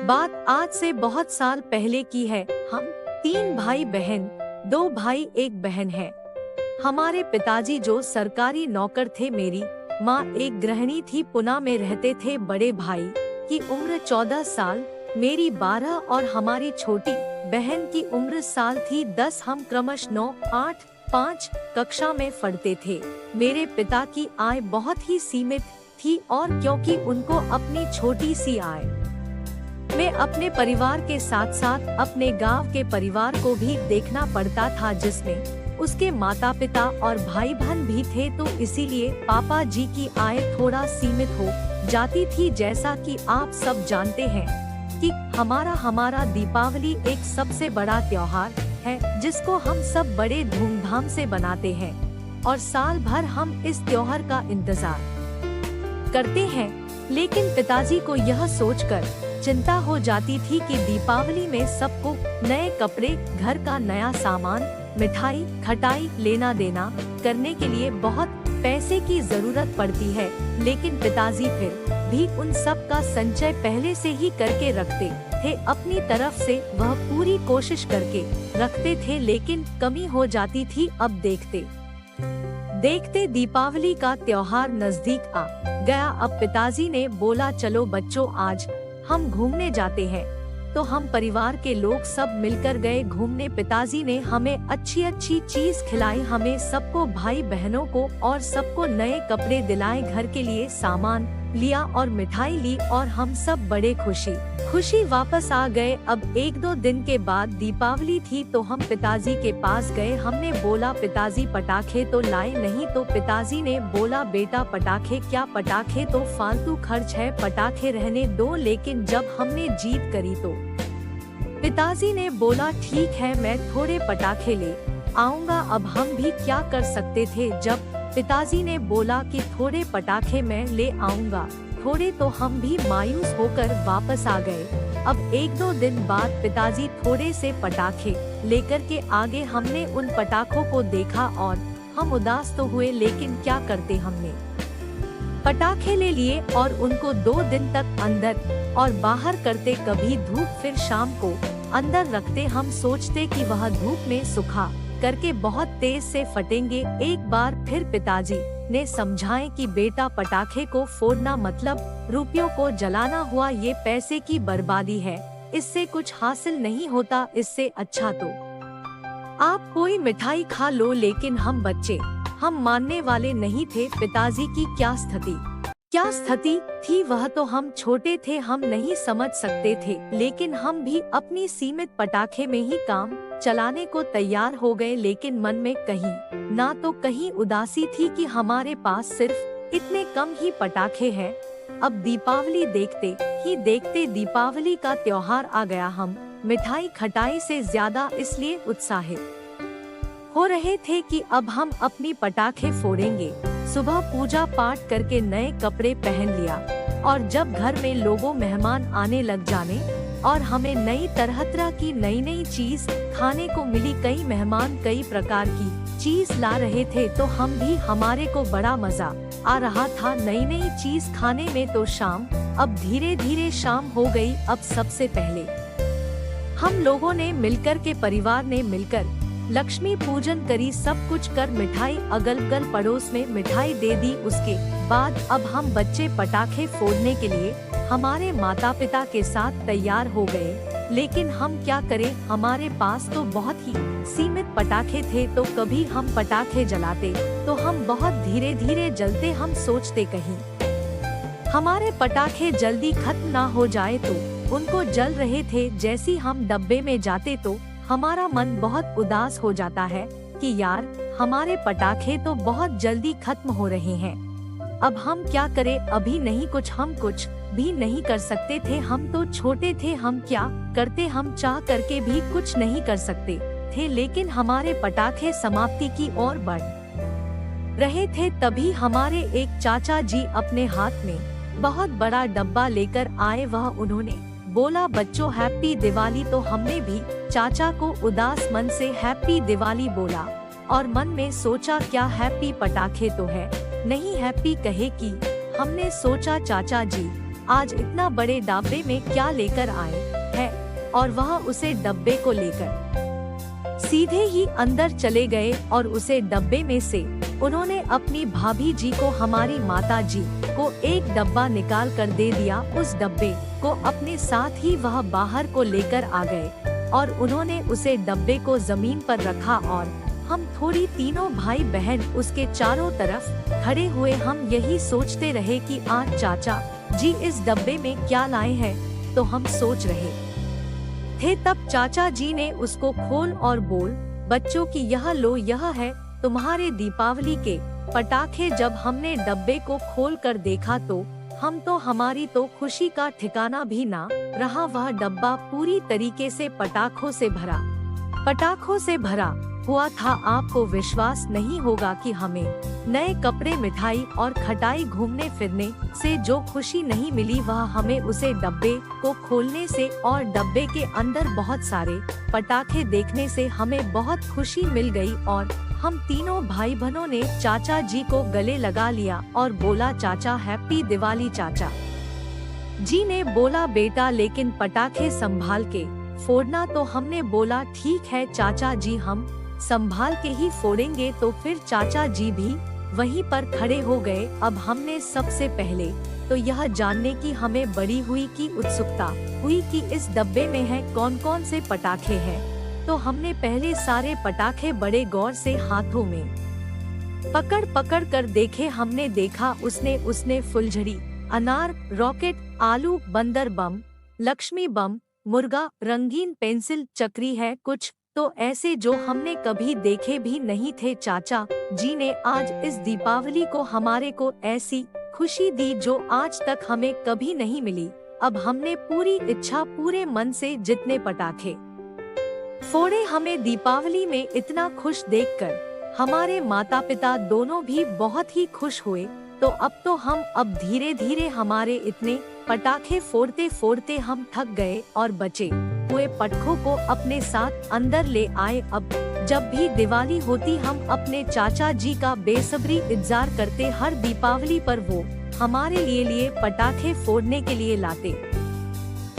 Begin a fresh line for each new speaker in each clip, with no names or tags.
बात आज से बहुत साल पहले की है। हम 3 भाई बहन, 2 भाई 1 बहन है। हमारे पिताजी जो सरकारी नौकर थे, मेरी माँ एक गृहिणी थी, पुणे में रहते थे। बड़े भाई की उम्र 14 साल, मेरी 12 और हमारी छोटी बहन की उम्र साल थी 10। हम क्रमश 9, 8, 5 कक्षा में पढ़ते थे। मेरे पिता की आय बहुत ही सीमित थी और क्योंकि उनको अपनी छोटी सी आय में अपने परिवार के साथ साथ अपने गांव के परिवार को भी देखना पड़ता था, जिसमें उसके माता पिता और भाई बहन भी थे, तो इसीलिए पापा जी की आय थोड़ा सीमित हो जाती थी। जैसा कि आप सब जानते हैं कि हमारा दीपावली एक सबसे बड़ा त्योहार है, जिसको हम सब बड़े धूमधाम से बनाते हैं और साल भर हम इस त्योहार का इंतजार करते हैं। लेकिन पिताजी को यह सोचकर चिंता हो जाती थी कि दीपावली में सबको नए कपड़े, घर का नया सामान, मिठाई, खटाई, लेना देना करने के लिए बहुत पैसे की जरूरत पड़ती है। लेकिन पिताजी फिर भी उन सब का संचय पहले से ही करके रखते थे। अपनी तरफ से वह पूरी कोशिश करके रखते थे, लेकिन कमी हो जाती थी। अब देखते देखते दीपावली का त्योहार नजदीक आ गया। अब पिताजी ने बोला, चलो बच्चों, आज हम घूमने जाते हैं। तो हम परिवार के लोग सब मिलकर गए घूमने। पिताजी ने हमें अच्छी अच्छी चीज खिलाई, हमें सबको, भाई बहनों को और सबको नए कपड़े दिलाए, घर के लिए सामान लिया और मिठाई ली और हम सब बड़े खुशी वापस आ गए। अब 1-2 दिन के बाद दीपावली थी, तो हम पिताजी के पास गए। हमने बोला, पिताजी पटाखे तो लाए नहीं? तो पिताजी ने बोला, बेटा पटाखे क्या, पटाखे तो फालतू खर्च है, पटाखे रहने दो। लेकिन जब हमने जीत करी तो पिताजी ने बोला, ठीक है, मैं थोड़े पटाखे ले आऊंगा। अब हम भी क्या कर सकते थे, जब पिताजी ने बोला कि थोड़े पटाखे मैं ले आऊंगा थोड़े, तो हम भी मायूस होकर वापस आ गए। अब 1-2 दिन बाद पिताजी थोड़े से पटाखे लेकर के आगे। हमने उन पटाखों को देखा और हम उदास तो हुए, लेकिन क्या करते, हमने पटाखे ले लिए और उनको 2 दिन तक अंदर और बाहर करते, कभी धूप, फिर शाम को अंदर रखते। हम सोचते कि वह धूप में सुखा करके बहुत तेज से फटेंगे। एक बार फिर पिताजी ने समझाए कि बेटा, पटाखे को फोड़ना मतलब रुपयों को जलाना हुआ, ये पैसे की बर्बादी है, इससे कुछ हासिल नहीं होता। इससे अच्छा तो आप कोई मिठाई खा लो। लेकिन हम बच्चे, हम मानने वाले नहीं थे। पिताजी की क्या स्थिति थी, वह तो हम छोटे थे, हम नहीं समझ सकते थे। लेकिन हम भी अपनी सीमित पटाखे में ही काम चलाने को तैयार हो गए। लेकिन मन में कहीं ना तो कहीं उदासी थी कि हमारे पास सिर्फ इतने कम ही पटाखे हैं। अब दीपावली देखते ही देखते दीपावली का त्योहार आ गया। हम मिठाई खटाई से ज्यादा इसलिए उत्साहित हो रहे थे कि अब हम अपनी पटाखे फोड़ेंगे। सुबह पूजा पाठ करके नए कपड़े पहन लिया और जब घर में लोगों, मेहमान आने लग जाने और हमें नई तरह की नई चीज खाने को मिली। कई मेहमान कई प्रकार की चीज ला रहे थे, तो हम भी, हमारे को बड़ा मजा आ रहा था नई चीज खाने में। तो शाम अब धीरे धीरे शाम हो गई। अब सबसे पहले हम लोगों ने मिलकर के, परिवार ने मिलकर लक्ष्मी पूजन करी। सब कुछ कर मिठाई अगल बगल पड़ोस में मिठाई दे दी। उसके बाद अब हम बच्चे पटाखे फोड़ने के लिए हमारे माता पिता के साथ तैयार हो गए। लेकिन हम क्या करें, हमारे पास तो बहुत ही सीमित पटाखे थे। तो कभी हम पटाखे जलाते तो हम बहुत धीरे धीरे जलते। हम सोचते कहीं हमारे पटाखे जल्दी खत्म ना हो जाए, तो उनको जल रहे थे। जैसी हम डब्बे में जाते तो हमारा मन बहुत उदास हो जाता है कि यार, हमारे पटाखे तो बहुत जल्दी खत्म हो रहे हैं। अब हम क्या करें, अभी नहीं कुछ, हम कुछ भी नहीं कर सकते थे। हम तो छोटे थे, हम क्या करते, हम चाह करके भी कुछ नहीं कर सकते थे। लेकिन हमारे पटाखे समाप्ति की ओर बढ़ रहे थे। तभी हमारे एक चाचा जी अपने हाथ में बहुत बड़ा डब्बा लेकर आए। वह उन्होंने बोला, बच्चों हैप्पी दिवाली। तो हमने भी चाचा को उदास मन से हैप्पी दिवाली बोला और मन में सोचा, क्या हैप्पी पटाखे तो है नहीं, हैप्पी कहे कि। हमने सोचा चाचा जी आज इतना बड़े डब्बे में क्या लेकर आए हैं, और वह उसे डब्बे को लेकर सीधे ही अंदर चले गए और उसे डब्बे में से उन्होंने अपनी भाभी जी को, हमारी माता जी को एक डब्बा निकाल कर दे दिया। उस डब्बे को अपने साथ ही वह बाहर को लेकर आ गए और उन्होंने उसे डब्बे को जमीन पर रखा और हम थोड़ी तीनों भाई बहन उसके चारों तरफ खड़े हुए हम यही सोचते रहे कि आज चाचा जी इस डब्बे में क्या लाए हैं। तो हम सोच रहे थे, तब चाचा जी ने उसको खोल और बोल, बच्चों की यह लो, यह है तुम्हारे दीपावली के पटाखे। जब हमने डब्बे को खोल कर देखा तो हमारी तो खुशी का ठिकाना भी ना रहा। वह डब्बा पूरी तरीके से पटाखों से भरा हुआ था। आपको विश्वास नहीं होगा कि हमें नए कपड़े, मिठाई और खटाई, घूमने फिरने से जो खुशी नहीं मिली वह हमें उसे डब्बे को खोलने से और डब्बे के अंदर बहुत सारे पटाखे देखने से हमें बहुत खुशी मिल गई। और हम तीनों भाई बहनों ने चाचा जी को गले लगा लिया और बोला, चाचा हैप्पी दिवाली। चाचा जी ने बोला, बेटा लेकिन पटाखे संभाल के फोड़ना। तो हमने बोला, ठीक है चाचा जी, हम संभाल के ही फोड़ेंगे। तो फिर चाचा जी भी वहीं पर खड़े हो गए। अब हमने सबसे पहले तो यह जानने की हमें बड़ी उत्सुकता हुई कि इस डब्बे में है कौन कौन से पटाखे हैं। तो हमने पहले सारे पटाखे बड़े गौर से हाथों में पकड़ कर देखे। हमने देखा उसने फुलझड़ी, अनार, रॉकेट, आलू, बंदर बम, लक्ष्मी बम, मुर्गा, रंगीन पेंसिल, चक्री है कुछ तो ऐसे जो हमने कभी देखे भी नहीं थे। चाचा जी ने आज इस दीपावली को हमारे को ऐसी खुशी दी जो आज तक हमें कभी नहीं मिली। अब हमने पूरी इच्छा, पूरे मन से जितने पटाखे फोड़े। हमें दीपावली में इतना खुश देखकर हमारे माता पिता दोनों भी बहुत ही खुश हुए। तो अब धीरे धीरे हमारे इतने पटाखे फोड़ते फोड़ते हम थक गए और बचे हुए पटाखों को अपने साथ अंदर ले आए। अब जब भी दिवाली होती हम अपने चाचा जी का बेसब्री इंतजार करते। हर दीपावली पर वो हमारे लिए पटाखे फोड़ने के लिए लाते।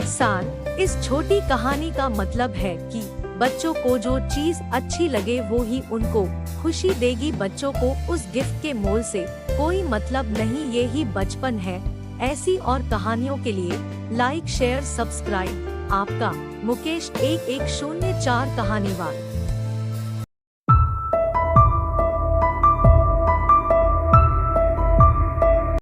सार इस छोटी कहानी का मतलब है कि बच्चों को जो चीज अच्छी लगे वो ही उनको खुशी देगी। बच्चों को उस गिफ्ट के मोल से कोई मतलब नहीं, ये ही बचपन है। ऐसी और कहानियों के लिए लाइक, शेयर, सब्सक्राइब। आपका मुकेश 1104 कहानीवाद।